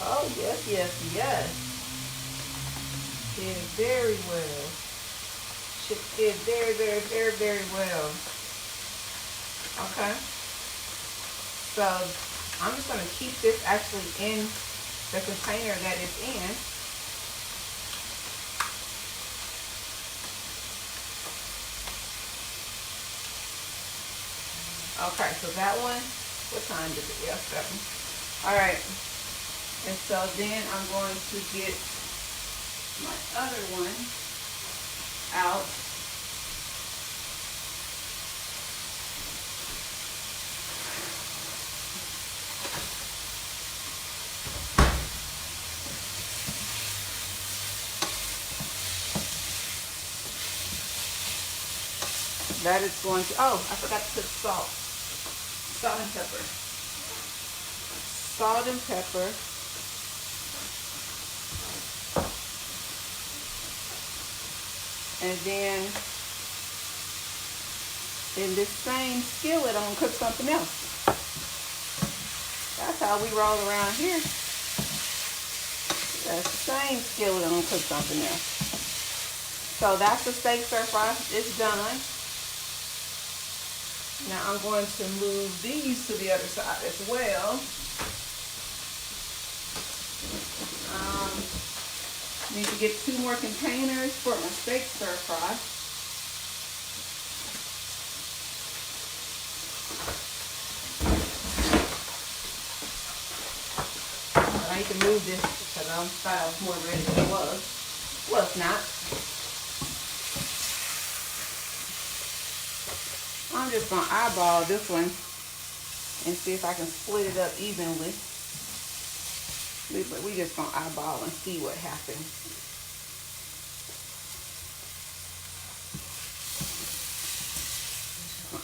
Oh, yes, yes, yes. Did very well. She did very, very, very, very well. Okay. So I'm just going to keep this actually in the container that it's in. Okay, so that one, what time is it? Yeah, 7. All right. And so then I'm going to get my other one out. That is going to, oh, I forgot to put salt. Salt and pepper. Salt and pepper. And then in this same skillet, I'm gonna cook something else. That's how we roll around here. That's the same skillet, I'm gonna cook something else. So that's the steak stir fry. It's done. Now I'm going to move these to the other side as well. Need to get 2 more containers for my steak stir fry. I need to move this because I thought I was more ready than I was. Was not. I'm just gonna eyeball this one and see if I can split it up evenly. We just gonna eyeball and see what happens.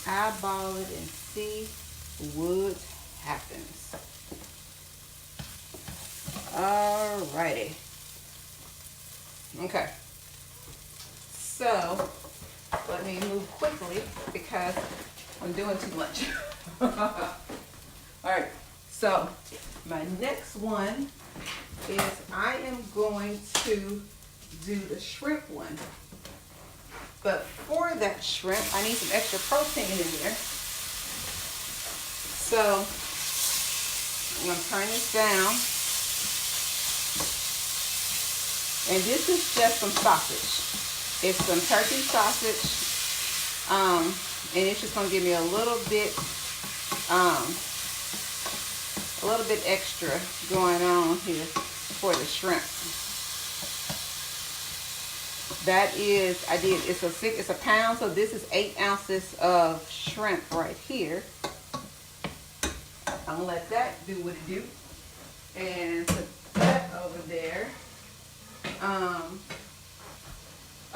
Eyeball it and see what happens. Alrighty. Okay. So let me move quickly because I'm doing too much. Alright, so my next one is I am going to do the shrimp one. But for that shrimp, I need some extra protein in there. So I'm gonna turn this down. And this is just some sausage. It's some turkey sausage. And it's just gonna give me a little bit extra going on here for the shrimp. That is, it's a pound, so this is 8 ounces of shrimp right here. I'm gonna let that do what it do. And put that over there.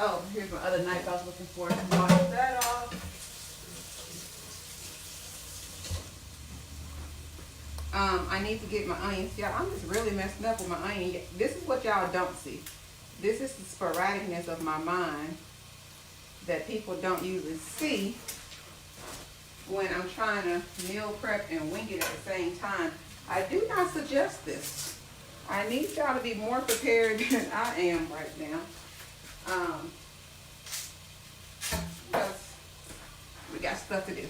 Oh, here's my other knife I was looking for. Wash that off. I need to get my onions. Yeah, I'm just really messing up with my onion. This is what y'all don't see. This is the sporadicness of my mind that people don't usually see when I'm trying to meal prep and wing it at the same time. I do not suggest this. I need y'all to be more prepared than I am right now. Because we got stuff to do.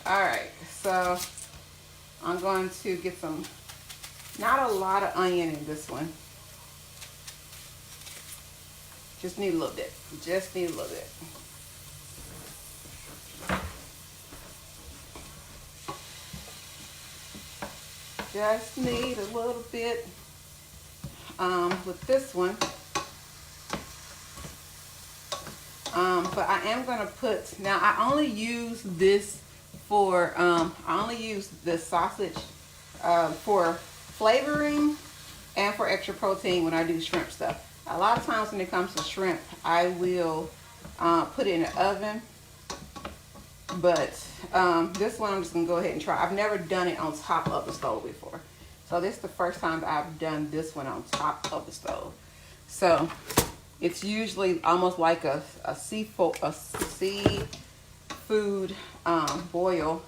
Alright, so I'm going to get some, not a lot of onion in this one. Just need a little bit. Just need a little bit. Just need a little bit with this one. But I am going to put, now I only use this for, I only use the sausage for flavoring and for extra protein when I do shrimp stuff. A lot of times when it comes to shrimp, I will put it in the oven. But this one I'm just going to go ahead and try. I've never done it on top of the stove before. So this is the first time I've done this one on top of the stove. So it's usually almost like a seafood boil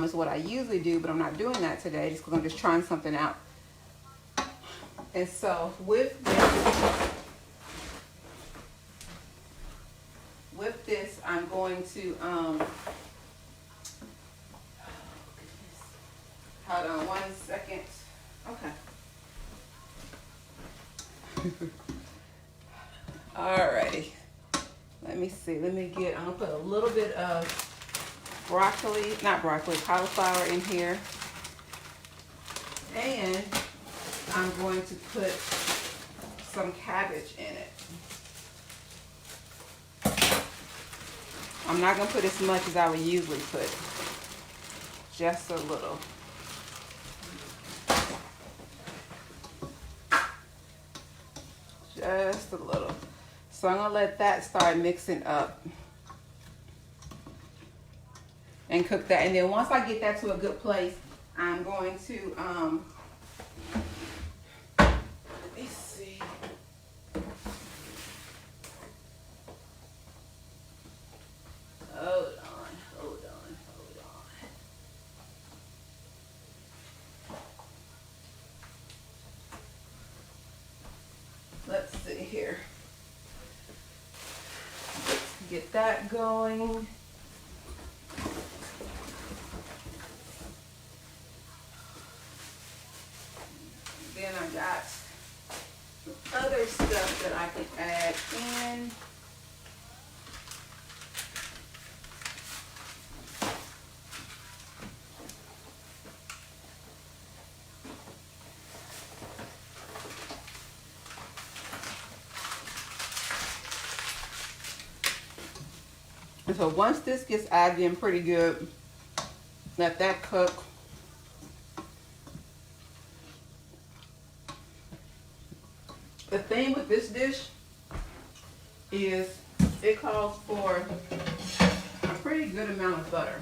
is what I usually do. But I'm not doing that today just because I'm just trying something out. And so with this, I'm going to, hold on 1 second. Okay. Alrighty. Let me see. I'm gonna put a little bit of cauliflower in here. And I'm going to put some cabbage in it. I'm not going to put as much as I would usually put. Just a little. Just a little. So I'm going to let that start mixing up. And cook that. And then once I get that to a good place, I'm going to, let me see. Hold on. Let's see here. Let's get that going. Then I got other stuff that I can add in. And so once this gets added in pretty good, let that cook. The thing with this dish is it calls for a pretty good amount of butter.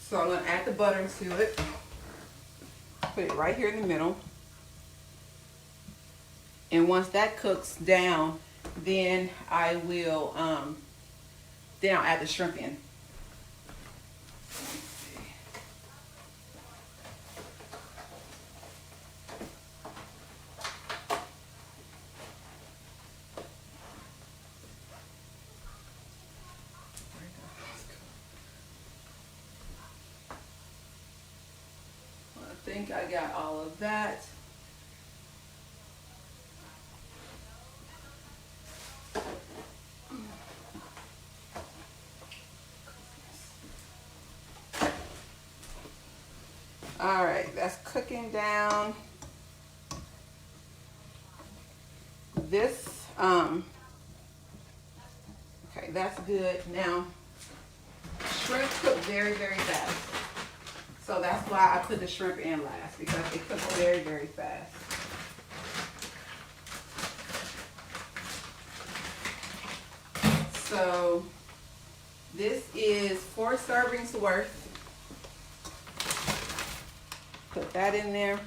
So I'm going to add the butter to it. Put it right here in the middle. And once that cooks down, then I will then I'll add the shrimp in. I think I got all of that. All right, that's cooking down. This, okay, that's good. Now, shrimp cook very, very fast. So that's why I put the shrimp in last, because it cooks very, very fast. So this is 4 servings worth. Put that in there.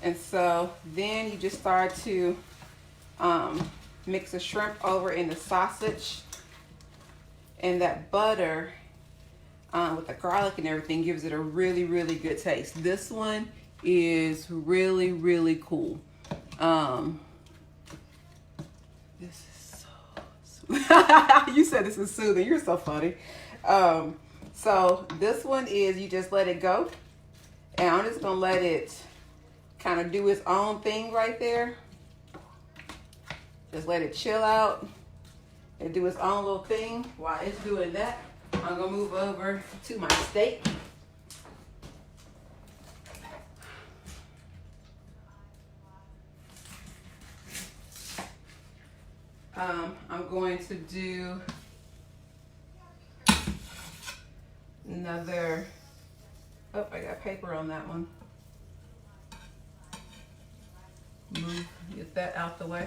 And so then you just start to mix the shrimp over in the sausage, and that butter with the garlic and everything gives it a really, really good taste. This one is really, really cool. This is so you said this is soothing. You're so funny. So this one is, you just let it go, and I'm just gonna let it kind of do its own thing right there. Just let it chill out and do its own little thing. While it's doing that, I'm gonna move over to my steak. I'm going to do another, oh, I got paper on that one. Get that out the way.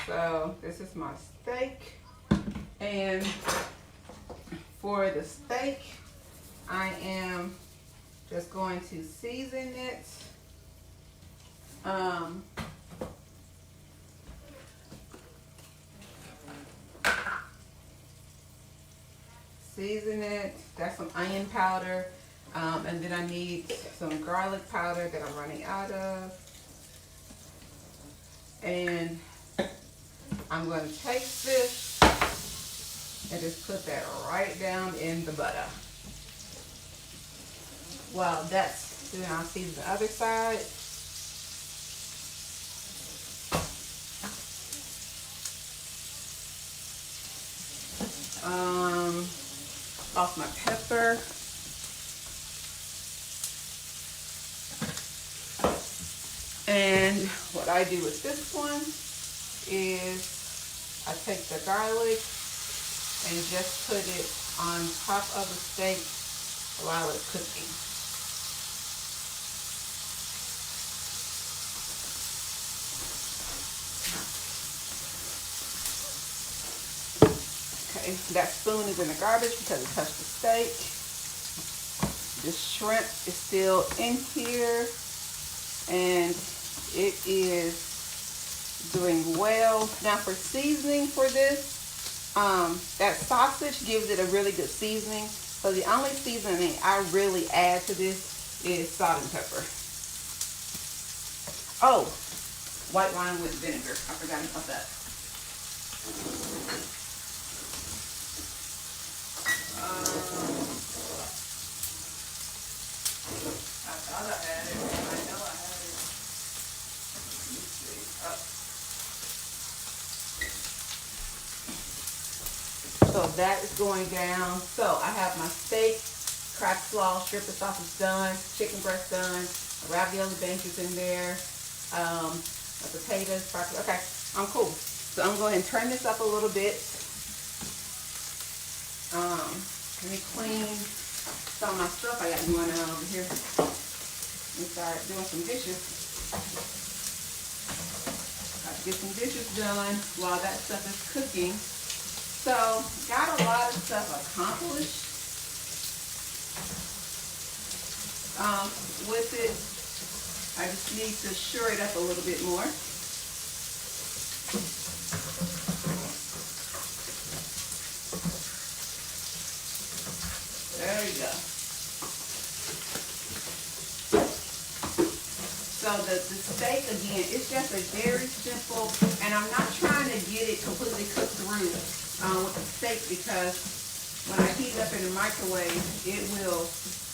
So this is my steak, and for the steak, I am just going to season it. Season it. That's some onion powder, and then I need some garlic powder that I'm running out of. And I'm going to take this and just put that right down in the butter. While that's doing, I'll season the other side. Off my pepper. And what I do with this one is I take the garlic and just put it on top of the steak while it's cooking. Okay, that spoon is in the garbage because it touched the steak. This shrimp is still in here, and it is doing well. Now for seasoning for this, that sausage gives it a really good seasoning. So the only seasoning I really add to this is salt and pepper. Oh, white wine with vinegar. I forgot about that. I thought I had it. I know I had it. So that is going down. So I have my steak, cracked slaw, strip of sausage done, chicken breast done, a ravioli bank is in there, the potatoes, broccoli. Okay, I'm cool. So I'm going to go ahead and turn this up a little bit. Let me clean some of my stuff I got going on over here. Let me start doing some dishes. Got to get some dishes done while that stuff is cooking. So, got a lot of stuff accomplished with it. I just need to shore it up a little bit more. There you go. So the steak, again, it's just a very simple, and I'm not trying to get it completely cooked through with the steak, because when I heat it up in the microwave, it will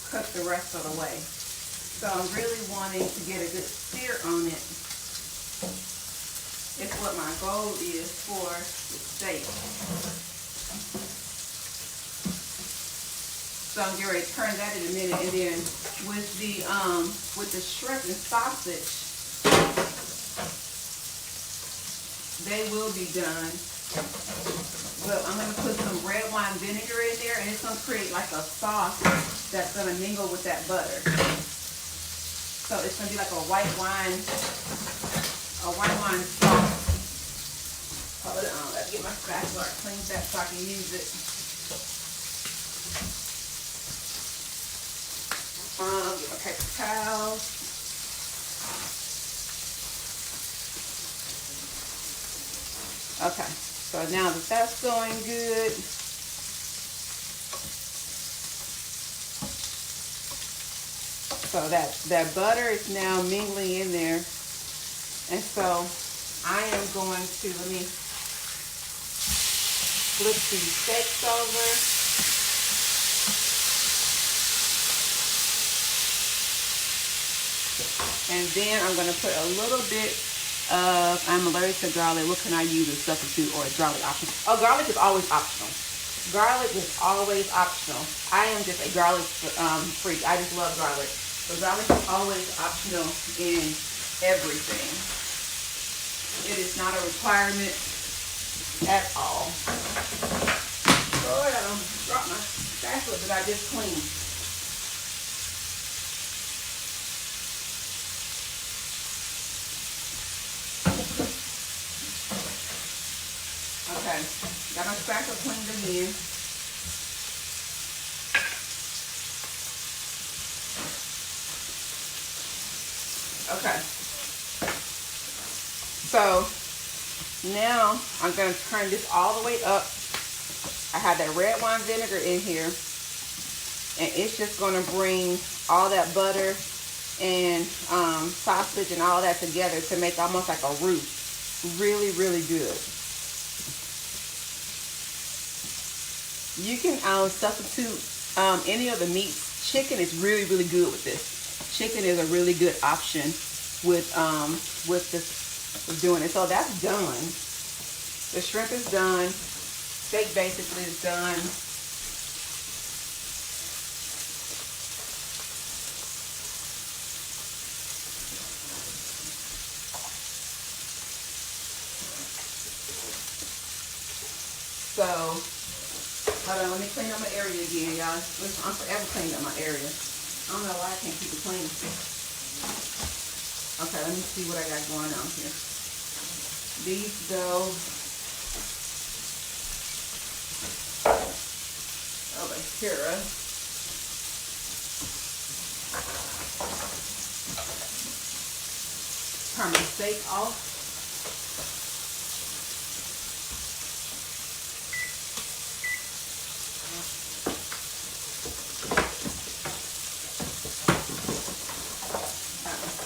cook the rest of the way. So I'm really wanting to get a good sear on it. It's what my goal is for the steak. So I'm getting ready to turn that in a minute, and then with the shrimp and sausage, they will be done. But I'm gonna put some red wine vinegar in there, and it's gonna create like a sauce that's gonna mingle with that butter. So it's gonna be like a white wine sauce. Hold on, let's get my spatula cleaned up so I can use it. Get my paper towel. Okay, so now that that's going good, so that butter is now mingling in there, and so I am going to, let me flip these steaks over. And then I'm going to put a little bit of, I'm allergic to garlic. What can I use as substitute, or is garlic optional? Oh, garlic is always optional. Garlic is always optional. I am just a garlic freak. I just love garlic. So garlic is always optional in everything. It is not a requirement at all. Oh, I dropped my spatula that I just cleaned. Okay, got my spatula cleaned again. Okay, so now I'm going to turn this all the way up. I have that red wine vinegar in here, and it's just going to bring all that butter and sausage and all that together to make almost like a roux. Really, really good. You can substitute any of the meats. Chicken is really, really good with this. Chicken is a really good option with this, with doing it. So that's done. The shrimp is done. Steak basically is done. So, hold on, let me clean up my area again, y'all. I'm forever cleaning up my area. I don't know why I can't keep it clean. Okay, let me see what I got going on here. These go over here. Turn my steak off.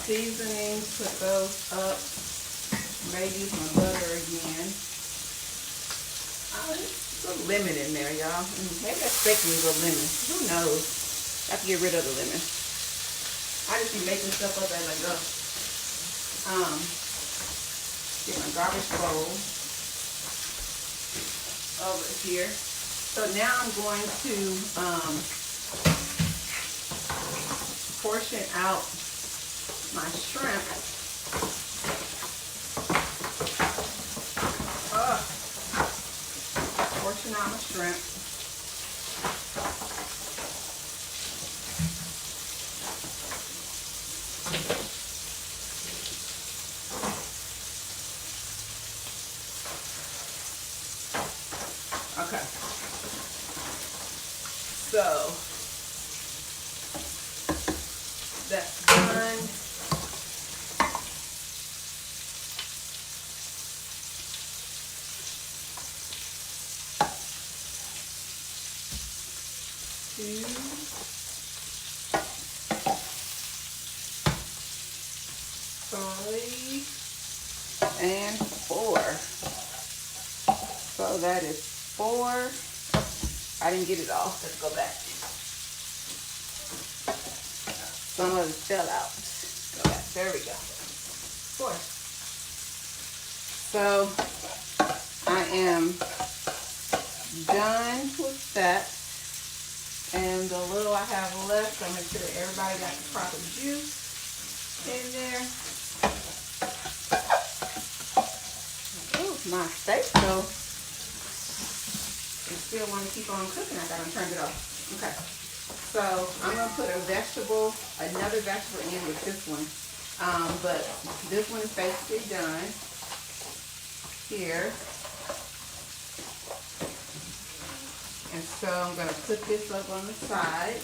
Seasoning, put those up. Maybe use my butter again. Oh, there's a lemon in there, y'all. Maybe that steak needs a lemon. Who knows? I have to get rid of the lemon. I just be making stuff up as I go. Get my garbage bowl over here. So now I'm going to portion out my shrimp. Portion out my shrimp. Okay. So that's done. Two, three, and four. So that is four. I didn't get it all. Let's go back. Some of it fell out. Go back. There we go. Four. So I am done with that. And the little I have left, I'll make sure everybody got the proper juice in there. Oh, my steak though. I still want to keep on cooking. I gotta turn it off. Okay. So I'm gonna put another vegetable in with this one. But this one is basically done here. And so I'm going to put this up on the side.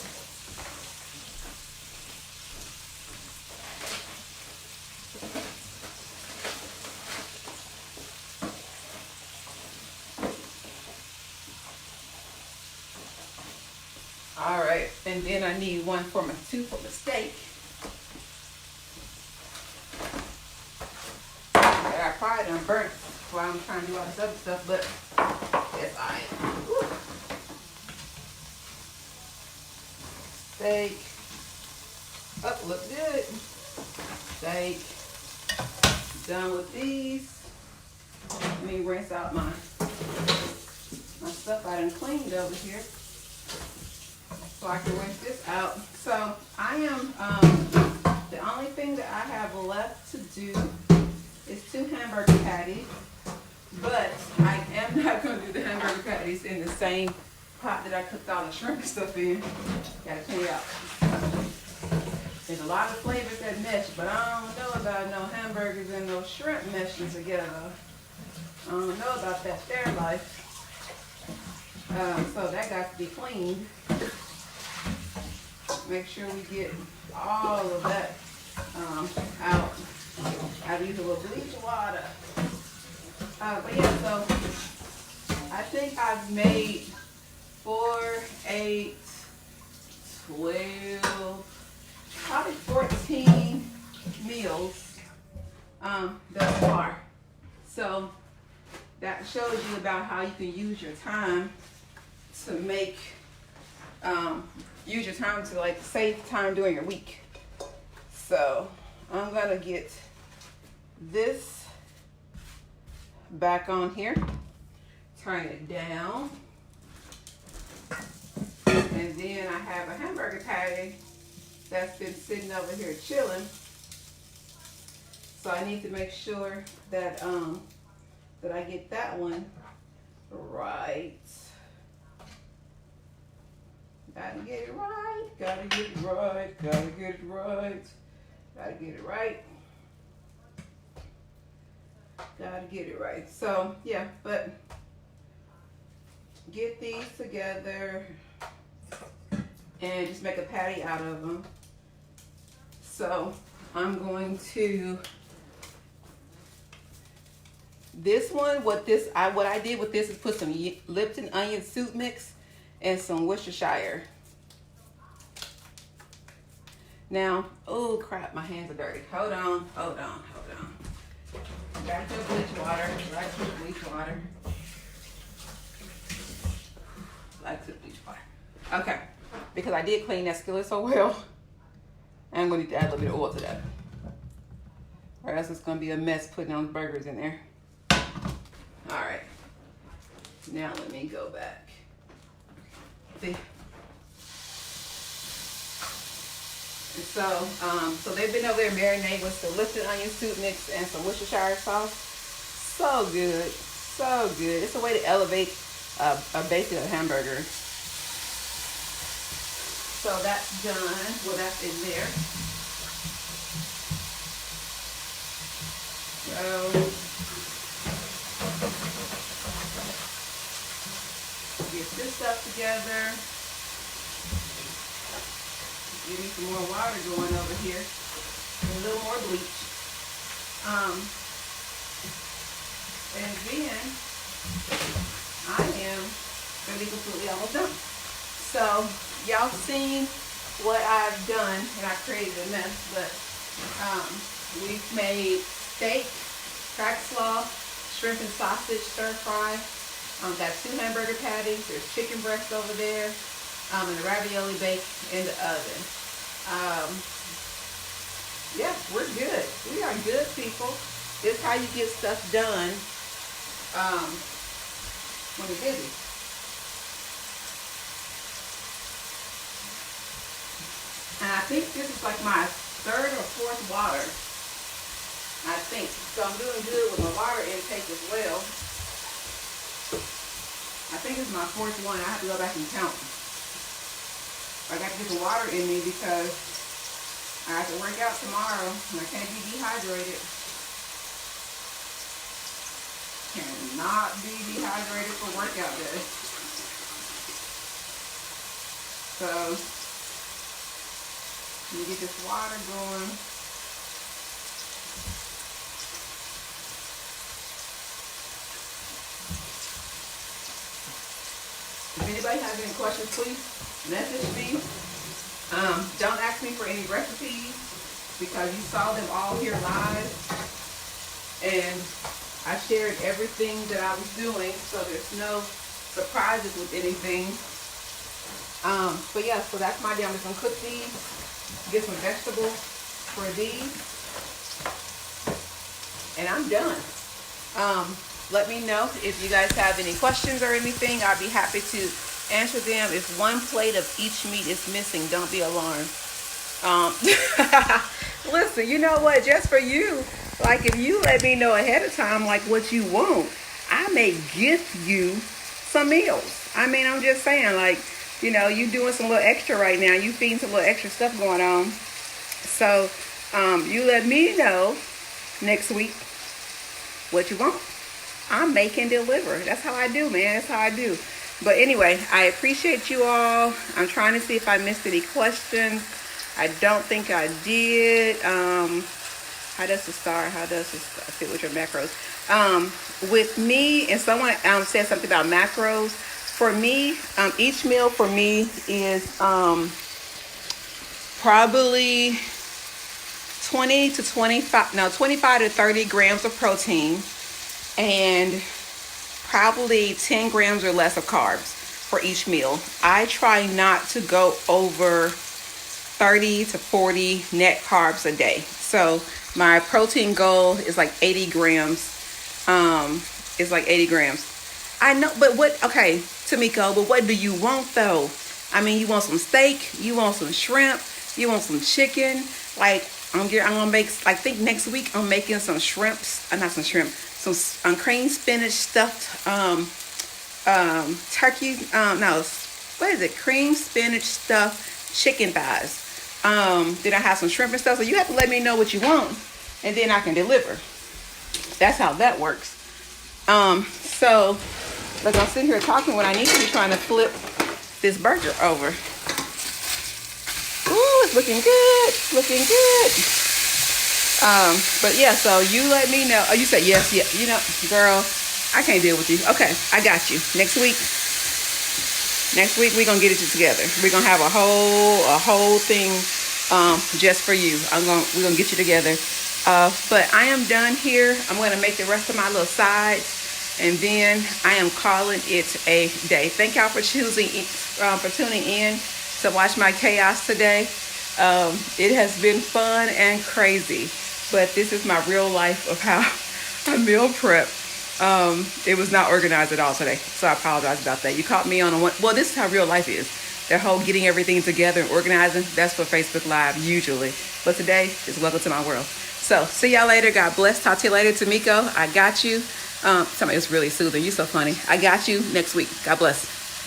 All right, and then I need two for my steak. I probably done burnt while I'm trying to do all this other stuff, but it's all right. Woo. Steak. Oh, look good. Steak. Done with these. Let me rinse out my stuff I done cleaned over here. So I can rinse this out. So I am, the only thing that I have left to do is 2 hamburger patties. But I am not going to do the hamburger patties in the same pot that I cooked all the shrimp and stuff in. Gotta clean it out. There's a lot of flavors that mesh, but I don't know about no hamburgers and no shrimp meshing together. I don't know about that fair life. So that got to be cleaned. Make sure we get all of that out. I use a little bleach water. But yeah, so I think I've made 4, 8, 12, probably 14 meals thus far. So that shows you about how you can use your time to make, use your time to like save time during your week. So I'm gonna get this back on here, turn it down, and then I have a hamburger patty that's been sitting over here chilling. So I need to make sure that that I get that one right. Gotta get it right, gotta get it right, gotta get it right, gotta get it right. Gotta get it right. So yeah, but get these together and just make a patty out of them. So I'm going to, this one, what I did with this is put some Lipton onion soup mix and some Worcestershire. Now, oh crap, my hands are dirty. Hold on. Back to the bleach water. Back to the bleach water. Back to the bleach water. Okay, because I did clean that skillet so well, I'm going to need to add a little bit of oil to that. Or else it's going to be a mess putting on burgers in there. All right. Now let me go back. empty. And so they've been over there marinating with some lifted onion soup mix and some Worcestershire sauce. So good, so good. It's a way to elevate a basic hamburger. So that's done. Well, that's in there. So get this stuff together. Give me some more water going over here. And a little more bleach. And then I am going to be completely almost done. So y'all seen what I've done, and I created a mess, but we've made steak, cracked slaw, shrimp and sausage stir fry. Got 2 hamburger patties. There's chicken breast over there. And the ravioli baked in the oven. Yeah, we're good. We are good people. This is how you get stuff done when you're busy. And I think this is like my 3rd or 4th water. I think. So I'm doing good with my water intake as well. I think it's my 4th one. I have to go back and count. I got to get the water in me because I have to work out tomorrow and I can't be dehydrated. Cannot be dehydrated for workout day. So, let me get this water going. If anybody has any questions, please message me. Don't ask me for any recipes because you saw them all here live. And I shared everything that I was doing, so there's no surprises with anything. But yeah, so that's my day. I'm just gonna cook these, get some vegetables for these, and I'm done. Let me know if you guys have any questions or anything. I'll be happy to answer them. If one plate of each meat is missing, don't be alarmed. Listen, you know what? Just for you, like if you let me know ahead of time, like what you want, I may gift you some meals. I mean, I'm just saying, like, you know, you doing some little extra right now. You feeding some little extra stuff going on. So, you let me know next week what you want. I'm make and deliver. That's how I do, man. That's how I do. But anyway, I appreciate you all. I'm trying to see if I missed any questions. I don't think I did. How does it start? How does it fit with your macros? With me, and someone said something about macros. For me, each meal for me is probably 25 to 30 grams of protein and probably 10 grams or less of carbs for each meal. I try not to go over 30 to 40 net carbs a day. So my protein goal is like 80 grams. It's like 80 grams. I know, but okay, Tamiko, but what do you want though? I mean, you want some steak, you want some shrimp, you want some chicken. Like, I'm gonna make, I think next week I'm making some some cream spinach stuffed turkey, what is it? Cream spinach stuffed chicken thighs. Then I have some shrimp and stuff. So you have to let me know what you want and then I can deliver. That's how that works. So like I'm sitting here talking when I need to be trying to flip this burger over. Ooh, it's looking good. It's looking good. But yeah, so you let me know. Oh, you said yes, yeah. You know, girl, I can't deal with you. Okay, I got you. Next week we're gonna get it together. We're gonna have a whole thing just for you. We're gonna get you together. But I am done here. I'm gonna make the rest of my little sides, and then I am calling it a day. Thank y'all for tuning in to watch my chaos today. It has been fun and crazy, but this is my real life of how I meal prep. It was not organized at all today, so I apologize about that. You caught me on a one. Well, this is how real life is. That whole getting everything together and organizing, that's for Facebook Live usually. But today is welcome to my world. So see y'all later. God bless. Talk to you later. Tamiko, I got you. Somebody was really soothing. You so funny. I got you next week. God bless.